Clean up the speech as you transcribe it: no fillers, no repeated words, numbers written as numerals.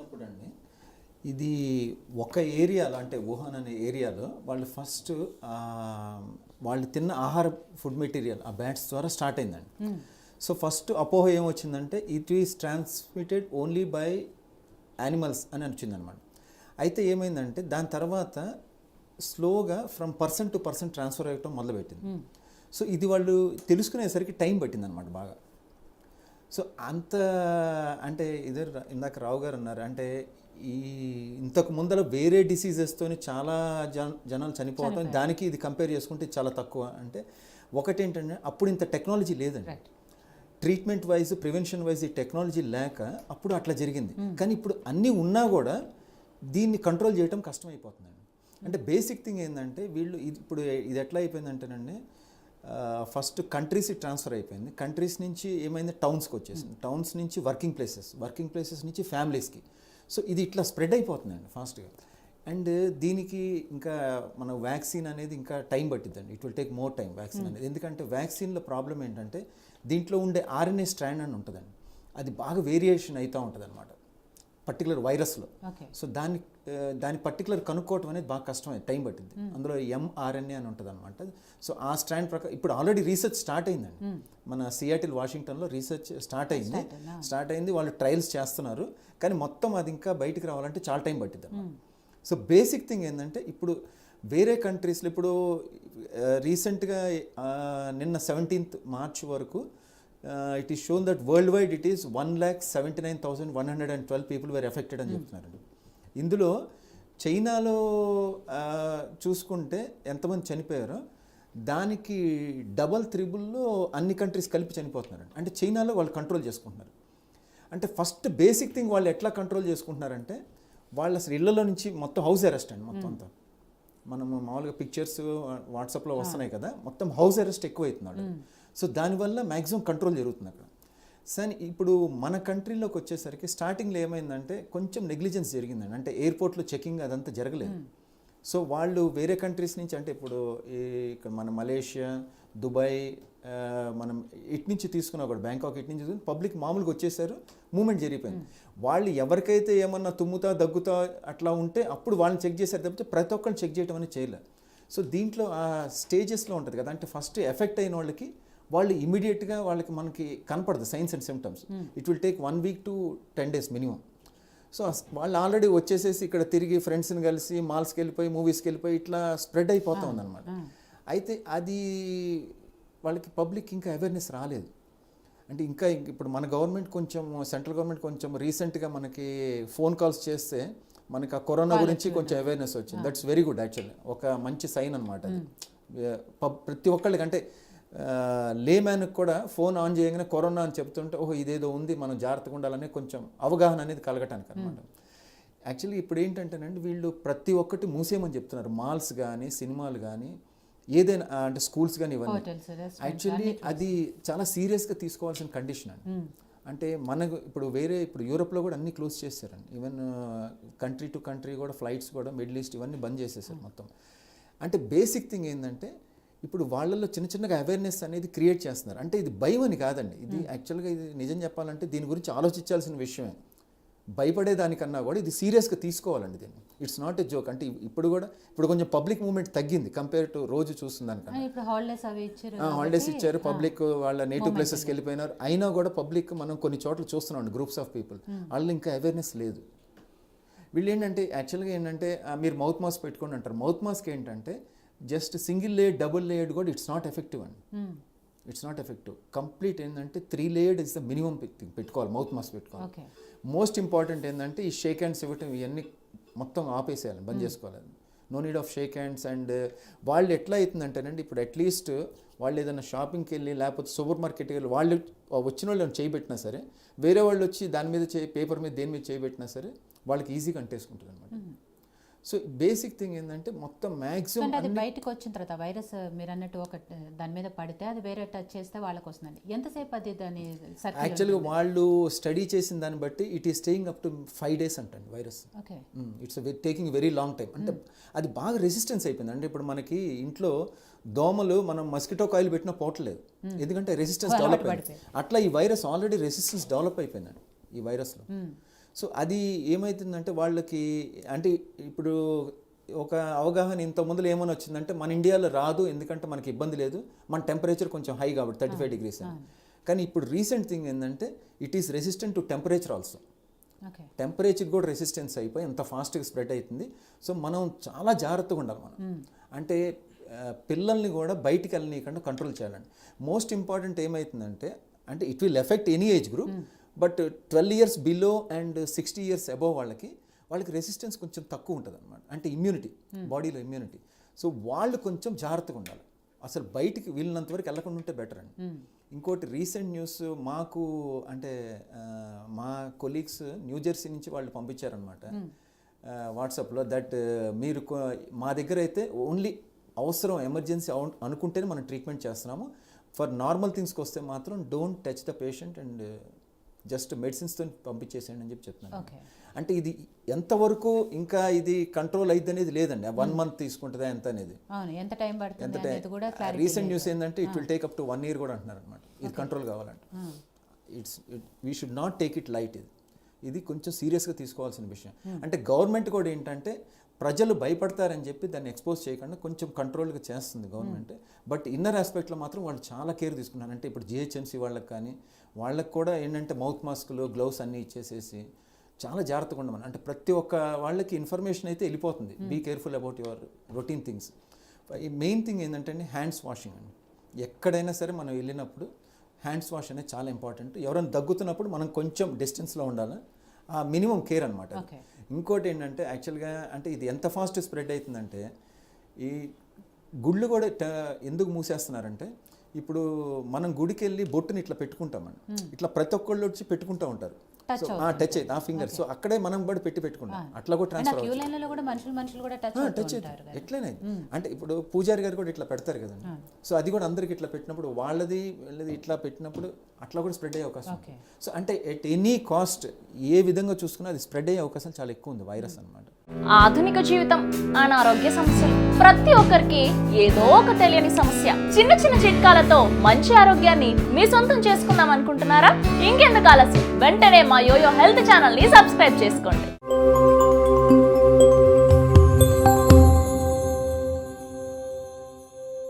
వచ్చినప్పుడు అండి ఇది ఒక ఏరియాలో అంటే వుహాన్ అనే ఏరియాలో వాళ్ళు ఫస్ట్ వాళ్ళు తిన్న ఆహార ఫుడ్ మెటీరియల్ ఆ బ్యాట్స్ ద్వారా స్టార్ట్ అయిందండి. సో ఫస్ట్ అపోహ ఏమొచ్చిందంటే it is transmitted only by animals అని వచ్చిందనమాట. అయితే ఏమైందంటే దాని తర్వాత స్లోగా from person to person transfer అయ్యటం మొదలుపెట్టింది. సో ఇది వాళ్ళు తెలుసుకునేసరికి టైం పట్టిందనమాట బాగా. సో అంత అంటే ఇదే ఇందాక రావు గారు అన్నారు అంటే ఈ ఇంతకు ముందర వేరే డిసీజెస్తోని చాలా జనాలు చనిపోవటం, దానికి ఇది కంపేర్ చేసుకుంటే చాలా తక్కువ. అంటే ఒకటేంటంటే అప్పుడు ఇంత టెక్నాలజీ లేదండి, ట్రీట్మెంట్ వైజ్ ప్రివెన్షన్ వైజ్ ఈ టెక్నాలజీ లేక అప్పుడు అట్లా జరిగింది. కానీ ఇప్పుడు అన్నీ ఉన్నా కూడా దీన్ని కంట్రోల్ చేయడం కష్టమైపోతుందండి. అంటే బేసిక్ థింగ్ ఏంటంటే వీళ్ళు ఇప్పుడు ఇది ఎట్లా అయిపోయిందంటేనండి, ఫస్ట్ కంట్రీస్ ట్రాన్స్ఫర్ అయిపోయింది. కంట్రీస్ నుంచి ఏమైంది టౌన్స్కి వచ్చేసింది, టౌన్స్ నుంచి వర్కింగ్ ప్లేసెస్ నుంచి ఫ్యామిలీస్కి. సో ఇది ఇట్లా స్ప్రెడ్ అయిపోతుందండి ఫాస్ట్గా. అండ్ దీనికి ఇంకా మన వ్యాక్సిన్ అనేది ఇంకా టైం పట్టిద్దండి. It will take more time vaccine అనేది. ఎందుకంటే వ్యాక్సిన్లో ప్రాబ్లం ఏంటంటే దీంట్లో ఉండే ఆర్ఎన్ఏ స్ట్రాండ్ అని ఉంటుందండి, అది బాగా వేరియేషన్ అవుతూ ఉంటుంది అనమాట పర్టికులర్ వైరస్లో. సో దాని పర్టికులర్ కనుక్కోవటం అనేది బాగా కష్టమైంది, టైం పట్టింది. అందులో ఎంఆర్ఎన్ఏ అని ఉంటుంది అనమాట. సో ఆ స్ట్రాండ్ ప్రకారం ఇప్పుడు ఆల్రెడీ రీసెర్చ్ స్టార్ట్ అయిందండి. మన సియాటిల్ వాషింగ్టన్లో రీసెర్చ్ స్టార్ట్ అయింది. వాళ్ళు ట్రయల్స్ చేస్తున్నారు. కానీ మొత్తం అది ఇంకా బయటికి రావాలంటే చాలా టైం పట్టిద్ది అన్నమాట. సో బేసిక్ థింగ్ ఏంటంటే ఇప్పుడు వేరే కంట్రీస్లో ఇప్పుడు రీసెంట్గా నిన్న 17th March వరకు it is shown that world wide it is 1,79,112 people were affected అని చెప్తున్నారండి. ఇందులో చైనాలో చూసుకుంటే ఎంతమంది చనిపోయారో దానికి డబల్ త్రిబుల్లో అన్ని కంట్రీస్ కలిపి చనిపోతున్నారండి. అంటే చైనాలో వాళ్ళు కంట్రోల్ చేసుకుంటున్నారు. అంటే ఫస్ట్ బేసిక్ థింగ్ వాళ్ళు ఎట్లా కంట్రోల్ చేసుకుంటున్నారంటే వాళ్ళు అసలు ఇళ్లలో నుంచి మొత్తం హౌస్ అరెస్ట్ అండి. మొత్తం అంతా మనము మామూలుగా పిక్చర్స్ వాట్సాప్లో వస్తున్నాయి కదా, మొత్తం హౌస్ అరెస్ట్ ఎక్కువ అవుతున్నాడు. సో దానివల్ల మ్యాక్సిమం కంట్రోల్ జరుగుతుంది అక్కడ. సరే ఇప్పుడు మన కంట్రీలోకి వచ్చేసరికి స్టార్టింగ్లో ఏమైందంటే కొంచెం నెగ్లిజెన్స్ జరిగిందండి. అంటే ఎయిర్పోర్ట్లో చెకింగ్ అదంతా జరగలేదు. సో వాళ్ళు వేరే కంట్రీస్ నుంచి అంటే ఇప్పుడు ఇక్కడ మన మలేషియా, దుబాయ్, మనం ఇటు నుంచి తీసుకున్నా కూడా బ్యాంకాక్ ఇటు నుంచి పబ్లిక్ మామూలుగా వచ్చేసారు, మూమెంట్ జరిగిపోయింది. వాళ్ళు ఎవరికైతే ఏమన్నా తుమ్ముతా దగ్గుతా అట్లా ఉంటే అప్పుడు వాళ్ళని చెక్ చేశారు తప్పితే ప్రతి ఒక్కరిని చెక్ చేయడం అనేది చేయలేదు. సో దీంట్లో ఆ స్టేజెస్లో ఉంటుంది కదా, అంటే ఫస్ట్ ఎఫెక్ట్ అయిన వాళ్ళకి వాళ్ళు ఇమీడియట్గా వాళ్ళకి మనకి కనపడదు science and symptoms. It will take 1 week to 10 days minimum. So వాళ్ళు ఆల్రెడీ వచ్చేసేసి ఇక్కడ తిరిగి ఫ్రెండ్స్ని కలిసి మాల్స్కి వెళ్ళిపోయి మూవీస్కి వెళ్ళిపోయి ఇట్లా స్ప్రెడ్ అయిపోతూ ఉందన్నమాట. అయితే అది వాళ్ళకి పబ్లిక్ ఇంకా అవేర్నెస్ రాలేదు. అంటే ఇంకా ఇప్పుడు మన గవర్నమెంట్ కొంచెం సెంట్రల్ గవర్నమెంట్ కొంచెం రీసెంట్గా మనకి ఫోన్ కాల్స్ చేస్తే మనకి ఆ కరోనా గురించి కొంచెం అవేర్నెస్ వచ్చింది. దట్స్ వెరీ గుడ్ యాక్చువల్లీ, ఒక మంచి సైన్ అనమాట అది. ప్రతి ఒక్కళ్ళకి అంటే లేమ్యాన్కి కూడా ఫోన్ ఆన్ చేయగానే కరోనా అని చెప్తుంటే ఓహో ఇదేదో ఉంది మనం జాగ్రత్తగా ఉండాలనే కొంచెం అవగాహన అనేది కలగటానికి అనమాట. యాక్చువల్లీ ఇప్పుడు ఏంటంటేనండి వీళ్ళు ప్రతి ఒక్కటి మూసేయమని చెప్తున్నారు, మాల్స్ కానీ సినిమాలు కానీ ఏదైనా అంటే స్కూల్స్ కానీ ఇవన్నీ. యాక్చువల్లీ అది చాలా సీరియస్గా తీసుకోవాల్సిన కండిషన్ అండి. అంటే మనకు ఇప్పుడు యూరోప్లో కూడా అన్నీ క్లోజ్ చేశారండి. ఈవెన్ కంట్రీ టు కంట్రీ కూడా ఫ్లైట్స్ కూడా మిడిల్ ఈస్ట్ ఇవన్నీ బంద్ చేసేసారు మొత్తం. అంటే బేసిక్ థింగ్ ఏంటంటే ఇప్పుడు వాళ్ళల్లో చిన్న చిన్నగా అవేర్నెస్ అనేది క్రియేట్ చేస్తున్నారు. అంటే ఇది భయం అని కాదండి, ఇది యాక్చువల్గా ఇది నిజం చెప్పాలంటే దీని గురించి ఆలోచించాల్సిన విషయమే. భయపడేదానికన్నా కూడా ఇది సీరియస్గా తీసుకోవాలండి దీన్ని. It's not a joke. అంటే ఇప్పుడు కొంచెం పబ్లిక్ మూవ్మెంట్ తగ్గింది కంపేర్ టు రోజు చూస్తుందానికన్నా. హాలిడేస్ ఇచ్చారు, పబ్లిక్ వాళ్ళ నేటివ్ ప్లేసెస్కి వెళ్ళిపోయినారు. అయినా కూడా పబ్లిక్ మనం కొన్ని చోట్ల చూస్తున్నాం గ్రూప్స్ ఆఫ్ పీపుల్, వాళ్ళు ఇంకా అవేర్నెస్ లేదు. వీళ్ళు ఏంటంటే యాక్చువల్గా ఏంటంటే మీరు మౌత్ మాస్క్ పెట్టుకోండి అంటారు. మౌత్ మాస్క్ ఏంటంటే just single layer double layered కూడా ఇట్స్ నాట్ ఎఫెక్టివ్ అండి. It's not effective. కంప్లీట్ ఏంటంటే 3 layered ఇస్ ద మినిమం పెట్టుకోవాలి, మౌత్ మాస్క్ పెట్టుకోవాలి. మోస్ట్ ఇంపార్టెంట్ ఏంటంటే ఈ షేక్ హ్యాండ్స్ ఇవ్వటం ఇవన్నీ మొత్తం ఆపేసేయాలి, బంద్ చేసుకోవాలి. No need of shake hands. And వాళ్ళు ఎట్లా అవుతుందంటేనండి ఇప్పుడు అట్లీస్ట్ వాళ్ళు ఏదైనా షాపింగ్కి వెళ్ళి లేకపోతే సూపర్ మార్కెట్కి వెళ్ళి వాళ్ళు వచ్చిన వాళ్ళు చేయబెట్టినా సరే వేరే వాళ్ళు వచ్చి దాని మీద పేపర్ మీద దేని మీద చేయబెట్టినా సరే వాళ్ళకి ఈజీగా అంటేసుకుంటుంది అనమాట. సో బేసిక్ థింగ్ ఏంటంటే మొత్తం మ్యాక్సిమం అది బయటకు వచ్చిన తర్వాత వైరస్ మీరు అన్నట్టు ఒక దాని మీద పడితే అది వేరే టచ్ చేస్తే వాళ్ళకి వస్తుందండి. ఎంతసేపు అది దాని యాక్చువల్గా వాళ్ళు స్టడీ చేసిన దాన్ని బట్టి it is staying up to 5 days అంటండి virus. It's taking very long time. అంటే అది బాగా రెసిస్టెన్స్ అయిపోయింది. అంటే ఇప్పుడు మనకి ఇంట్లో దోమలు మనం మస్కిటో కాయిల్ పెట్టినా పోవట్లేదు, ఎందుకంటే రెసిస్టెన్స్ డెవలప్ అయింది. అట్లా ఈ వైరస్ ఆల్రెడీ రెసిస్టెన్స్ డెవలప్ అయిపోయిందండి ఈ వైరస్లో. సో అది ఏమవుతుందంటే వాళ్ళకి అంటే ఇప్పుడు ఒక అవగాహన ఇంత ముందులో ఏమైనా వచ్చిందంటే మన ఇండియాలో రాదు, ఎందుకంటే మనకి ఇబ్బంది లేదు, మన టెంపరేచర్ కొంచెం హై కాబట్టి 35 degrees అని. కానీ ఇప్పుడు రీసెంట్ థింగ్ ఏంటంటే it is resistant to temperature also. Temperature కూడా రెసిస్టెన్స్ అయిపోయి ఎంత ఫాస్ట్గా స్ప్రెడ్ అవుతుంది. సో మనం చాలా జాగ్రత్తగా ఉండాలి మనం. అంటే పిల్లల్ని కూడా బయటికి వెళ్ళనీయకుండా కంట్రోల్ చేయాలండి. మోస్ట్ ఇంపార్టెంట్ ఏమవుతుందంటే అంటే it will effect any age group, but 12 years below and 60 years above వాళ్ళకి రెసిస్టెన్స్ కొంచెం తక్కువ ఉంటుంది అనమాట. అంటే ఇమ్యూనిటీ, బాడీలో ఇమ్యూనిటీ. సో వాళ్ళు కొంచెం జాగ్రత్తగా ఉండాలి, అసలు బయటికి వీళ్ళనంత వరకు వెళ్ళకుండా ఉంటే బెటర్ అండి. ఇంకోటి రీసెంట్ న్యూస్ మాకు అంటే మా కొలీగ్స్ న్యూజెర్సీ నుంచి వాళ్ళు పంపించారనమాట వాట్సాప్లో, దట్ మీరు మా దగ్గర అయితే ఓన్లీ అవసరం ఎమర్జెన్సీ అనుకుంటేనే మనం ట్రీట్మెంట్ చేస్తున్నాము, ఫర్ నార్మల్ థింగ్స్కి వస్తే మాత్రం don't touch the patient and just మెడిసిన్స్తో పంపించేసేయండి అని చెప్పి చెప్తున్నాను. అంటే ఇది ఎంతవరకు ఇంకా ఇది కంట్రోల్ అయింది అనేది లేదండి. 1 month తీసుకుంటుందా ఎంత అనేది, ఎంత టైం పడుతుంది. రీసెంట్ న్యూస్ ఏంటంటే it will take up to 1 year కూడా అంటున్నారు అనమాట. ఇది కంట్రోల్ కావాలంటే we should not take it light. ఇది కొంచెం సీరియస్గా తీసుకోవాల్సిన విషయం. అంటే గవర్నమెంట్ కూడా ఏంటంటే ప్రజలు భయపడతారని చెప్పి దాన్ని ఎక్స్పోజ్ చేయకుండా కొంచెం కంట్రోల్గా చేస్తుంది గవర్నమెంట్. బట్ ఇన్నర్ ఆస్పెక్ట్లో మాత్రం వాళ్ళు చాలా కేర్ తీసుకున్నారు. అంటే ఇప్పుడు జిహెచ్ఎంసీ వాళ్ళకి కానీ వాళ్ళకి కూడా ఏంటంటే మౌత్ మాస్కులు, గ్లౌస్ అన్నీ ఇచ్చేసేసి చాలా జాగ్రత్తగా ఉండమని. అంటే ప్రతి ఒక్క వాళ్ళకి ఇన్ఫర్మేషన్ అయితే వెళ్ళిపోతుంది, be careful about your routine things. ఈ మెయిన్ థింగ్ ఏంటంటే హ్యాండ్స్ వాషింగ్ అండి. ఎక్కడైనా సరే మనం వెళ్ళినప్పుడు హ్యాండ్స్ వాష్ అనేది చాలా ఇంపార్టెంట్. ఎవరైనా దగ్గుతున్నప్పుడు మనం కొంచెం డిస్టెన్స్లో ఉండాలి, ఆ మినిమం కేర్ అనమాట. ఇంకోటి ఏంటంటే యాక్చువల్గా అంటే ఇది ఎంత ఫాస్ట్ స్ప్రెడ్ అవుతుందంటే ఈ గుళ్ళు కూడా ఎందుకు మూసేస్తున్నారంటే ఇప్పుడు మనం గుడికి వెళ్ళి బొట్టుని ఇట్లా పెట్టుకుంటామండి, ఇట్లా ప్రతి ఒక్కళ్ళు వచ్చి పెట్టుకుంటూ ఉంటారు. సో టచ్ అయితే ఆ ఫింగర్, సో అక్కడే మనం కూడా పెట్టుకుంటాం, అట్లా కూడా ట్రాన్స్ఫర్ టచ్ ఎట్లనే. అంటే ఇప్పుడు పూజారి గారు కూడా ఇట్లా పెడతారు కదండి, సో అది కూడా అందరికి ఇట్లా పెట్టినప్పుడు వాళ్ళది ఇట్లా పెట్టినప్పుడు అట్లా కూడా స్ప్రెడ్ అయ్యే అవకాశం. సో అంటే ఎట్ ఎనీ కాస్ట్ ఏ విధంగా చూసుకున్నా అది స్ప్రెడ్ అయ్యే అవకాశం చాలా ఎక్కువ ఉంది, వైరస్ అనమాట. ఆధునిక జీవితం, అనారోగ్య సమస్యలు, ప్రతి ఒక్కరికి ఏదో ఒక తెలియని సమస్య. చిన్న చిన్న చిట్కాలతో మంచి ఆరోగ్యాన్ని మీ సొంతం చేసుకుందాం అనుకుంటున్నారా? ఇంకెందుకు ఆలస్యం, వెంటనే మా యోయో హెల్త్ ఛానల్ ని సబ్స్క్రైబ్ చేసుకోండి.